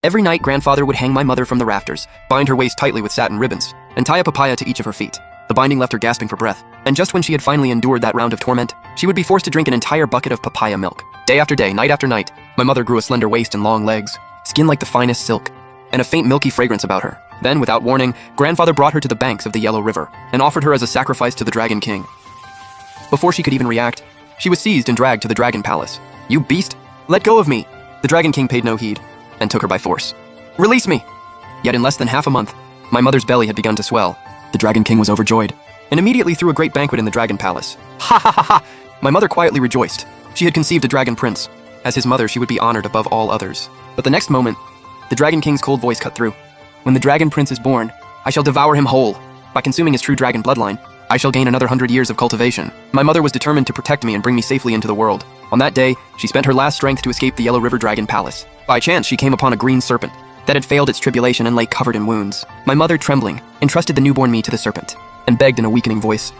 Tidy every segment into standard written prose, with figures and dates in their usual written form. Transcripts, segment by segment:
Every night, grandfather would hang my mother from the rafters, bind her waist tightly with satin ribbons, and tie a papaya to each of her feet. The binding left her gasping for breath, and just when she had finally endured that round of torment, she would be forced to drink an entire bucket of papaya milk. Day after day, night after night, my mother grew a slender waist and long legs, skin like the finest silk, and a faint milky fragrance about her. Then, without warning, grandfather brought her to the banks of the Yellow River and offered her as a sacrifice to the Dragon King. Before she could even react, she was seized and dragged to the Dragon Palace. "You beast! Let go of me!" The Dragon King paid no heed and took her by force. "Release me!" Yet in less than half a month, my mother's belly had begun to swell. The Dragon King was overjoyed and immediately threw a great banquet in the Dragon Palace. Ha ha ha ha! My mother quietly rejoiced. She had conceived a dragon prince. As his mother, she would be honored above all others. But the next moment, the Dragon King's cold voice cut through. "When the Dragon Prince is born, I shall devour him whole. By consuming his true dragon bloodline, I shall gain another 100 years of cultivation." My mother was determined to protect me and bring me safely into the world. On that day, she spent her last strength to escape the Yellow River Dragon Palace. By chance, she came upon a green serpent that had failed its tribulation and lay covered in wounds. My mother, trembling, entrusted the newborn me to the serpent and begged in a weakening voice,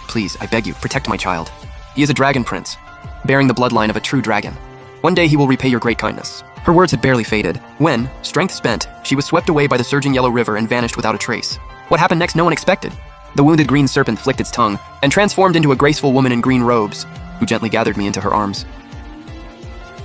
"Please, I beg you, protect my child. He is a dragon prince, bearing the bloodline of a true dragon. One day he will repay your great kindness." Her words had barely faded when, strength spent, she was swept away by the surging Yellow River and vanished without a trace. What happened next no one expected. The wounded green serpent flicked its tongue and transformed into a graceful woman in green robes, who gently gathered me into her arms.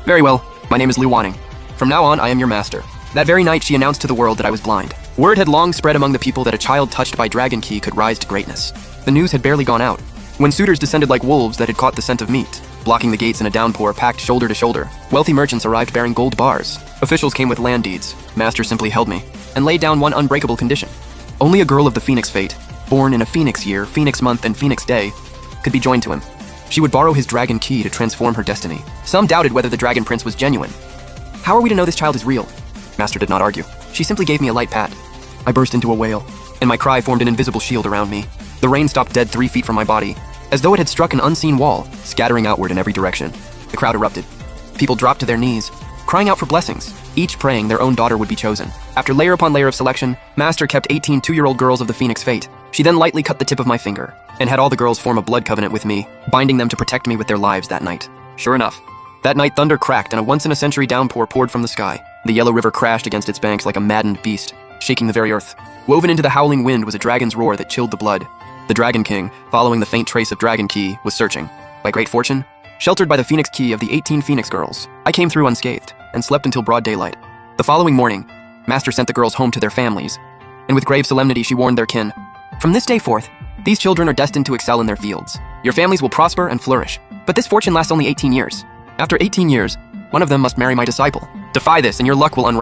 "Very well, my name is Lu Wanning. From now on, I am your master." That very night, she announced to the world that I was blind. Word had long spread among the people that a child touched by Dragon Key could rise to greatness. The news had barely gone out when suitors descended like wolves that had caught the scent of meat, blocking the gates in a downpour packed shoulder to shoulder. Wealthy merchants arrived bearing gold bars. Officials came with land deeds. Master simply held me and laid down one unbreakable condition. Only a girl of the Phoenix Fate, born in a Phoenix year, Phoenix month, and Phoenix day, could be joined to him. She would borrow his Dragon Key to transform her destiny. Some doubted whether the Dragon Prince was genuine. "How are we to know this child is real?" Master did not argue. She simply gave me a light pat. I burst into a wail, and my cry formed an invisible shield around me. The rain stopped dead 3 feet from my body, as though it had struck an unseen wall, scattering outward in every direction. The crowd erupted. People dropped to their knees, crying out for blessings, each praying their own daughter would be chosen. After layer upon layer of selection, Master kept 18 two-year-old girls of the Phoenix Fate. She then lightly cut the tip of my finger, and had all the girls form a blood covenant with me, binding them to protect me with their lives that night. Sure enough, that night thunder cracked and a once-in-a-century downpour poured from the sky. The Yellow River crashed against its banks like a maddened beast, shaking the very earth. Woven into the howling wind was a dragon's roar that chilled the blood. The Dragon King, following the faint trace of Dragon Key, was searching. By great fortune, sheltered by the Phoenix Key of the 18 Phoenix girls, I came through unscathed and slept until broad daylight. The following morning, Master sent the girls home to their families, and with grave solemnity she warned their kin, "From this day forth, these children are destined to excel in their fields. Your families will prosper and flourish, but this fortune lasts only 18 years. After 18 years, one of them must marry my disciple. Defy this and your luck will unravel."